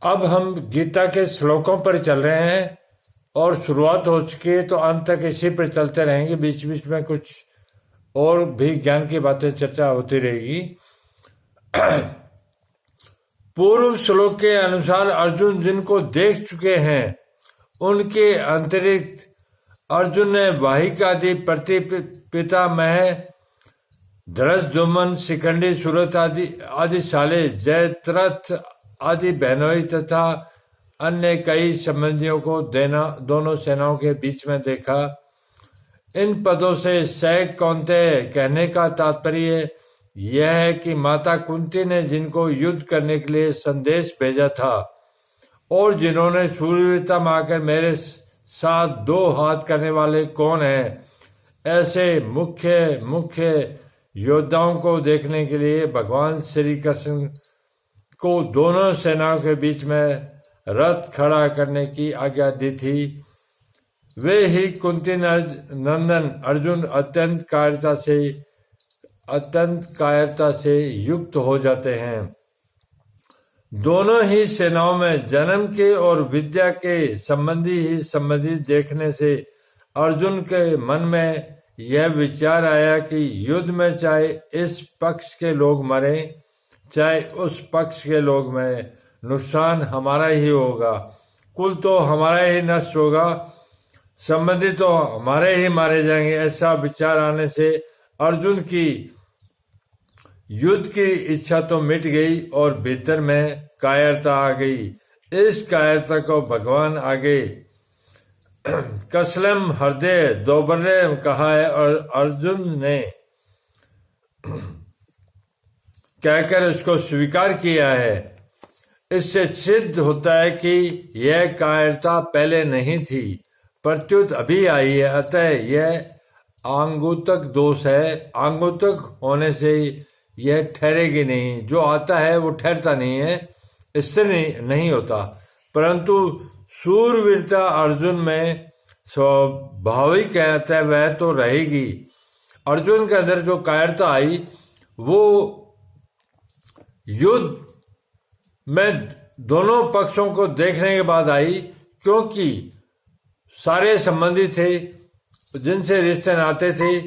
अब हम गीता के श्लोकों पर चल रहे हैं और शुरुआत हो चुकी है, तो अंत तक इसी पर चलते रहेंगे। बीच बीच में कुछ और भी ज्ञान की बातें चर्चा होती रहेगी। पूर्व श्लोक के अनुसार अर्जुन जिनको देख चुके हैं उनके अतिरिक्त अर्जुन ने वाहिक आदि प्रति पितामह धृष्टद्युम्न, शिखंडी, सुरथ आदि साले, जयद्रथ आदि बहनोई तथा अन्य कई संबंधियों को दोनों सेनाओं के बीच में देखा। इन पदों से सैक कौन्तेय कहने का तात्पर्य यह है कि माता कुंती ने जिनको युद्ध करने के लिए संदेश भेजा था और जिन्होंने शूरवीरता में आकर मेरे साथ 2 हाथ करने वाले कौन हैं, ऐसे मुख्य योद्धाओं को देखने के लिए भगवान श्री कृष्ण को दोनों सेनाओं के बीच में रथ खड़ा करने की आज्ञा दी थी। वे ही कुंती नंदन अर्जुन अत्यंत कायरता से युक्त हो जाते हैं। दोनों ही सेनाओं में जन्म के और विद्या के संबंधी देखने से अर्जुन के मन में यह विचार आया कि युद्ध में चाहे इस पक्ष के लोग मरे चाहे उस पक्ष के लोग मरे, नुकसान हमारा ही होगा, कुल तो हमारा ही नष्ट होगा, संबंधी तो हमारे ही मारे जाएंगे। ऐसा विचार आने से अर्जुन की युद्ध की इच्छा तो मिट गई और भीतर में कायरता आ गई। इस कायरता को भगवान आगे कसलम हृदय दोबर्रे कहा है और अर्जुन ने कहकर उसको स्वीकार किया है। इससे सिद्ध होता है कि यह कायरता पहले नहीं थी, प्रत्युत अभी आई है। अतः यह आंगुतक दोष है। आंगुतक होने से यह ठहरेगी नहीं। जो आता है वो ठहरता नहीं है, इससे नहीं होता। परंतु शूरवीरता अर्जुन में स्वाभाविक कहता है वह तो रहेगी। अर्जुन के अंदर जो कायरता आई वो युद्ध में दोनों पक्षों को देखने के बाद आई, क्योंकि सारे संबंधी थे जिनसे रिश्ते नाते थे।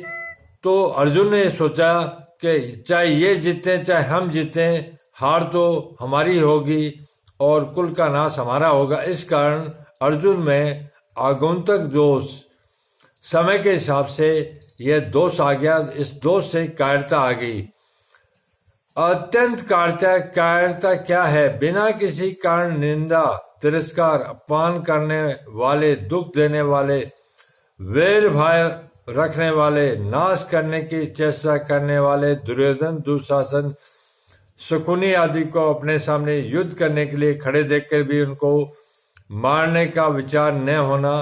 तो अर्जुन ने सोचा कि चाहे ये जीते चाहे हम जीते, हार तो हमारी होगी और कुल का नाश हमारा होगा। इस कारण अर्जुन में आगंतुक दोष, समय के हिसाब से यह दोष आ गया। इस दोष से कायरता आ गई। अत्यंत कायरता क्या है? बिना किसी कारण निंदा, तिरस्कार, अपमान करने वाले, दुख देने वाले, वैर भाव रखने वाले, नाश करने की चेष्टा करने वाले दुर्योधन, दुशासन, शकुनी आदि को अपने सामने युद्ध करने के लिए खड़े देखकर भी उनको मारने का विचार न होना,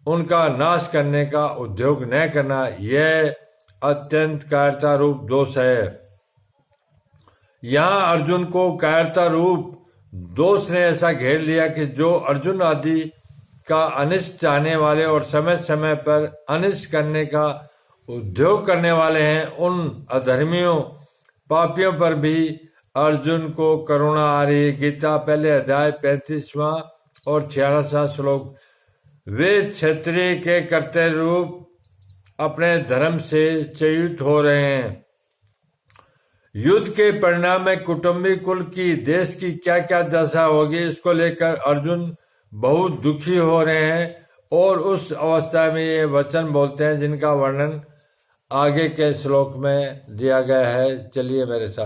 उनका नाश करने का उद्योग न करना, यह अत्यंत कायरता रूप दोष है। यहाँ अर्जुन को कायरता रूप दोष ने ऐसा घेर लिया कि जो अर्जुन आदि का अनिष्ट चाहने वाले और समय समय पर अनिष्ट करने का उद्योग करने वाले हैं, उन अधर्मियों पापियों पर भी अर्जुन को करुणा आ रही है। गीता पहले अध्याय 35वां और 46वां श्लोक। वे क्षत्रिय के कर्तव्य रूप अपने धर्म से च्युत हो रहे हैं। युद्ध के परिणाम में कुटुंबी कुल की, देश की क्या क्या दशा होगी, इसको लेकर अर्जुन बहुत दुखी हो रहे हैं और उस अवस्था में ये वचन बोलते हैं जिनका वर्णन आगे के श्लोक में दिया गया है। चलिए मेरे साथ।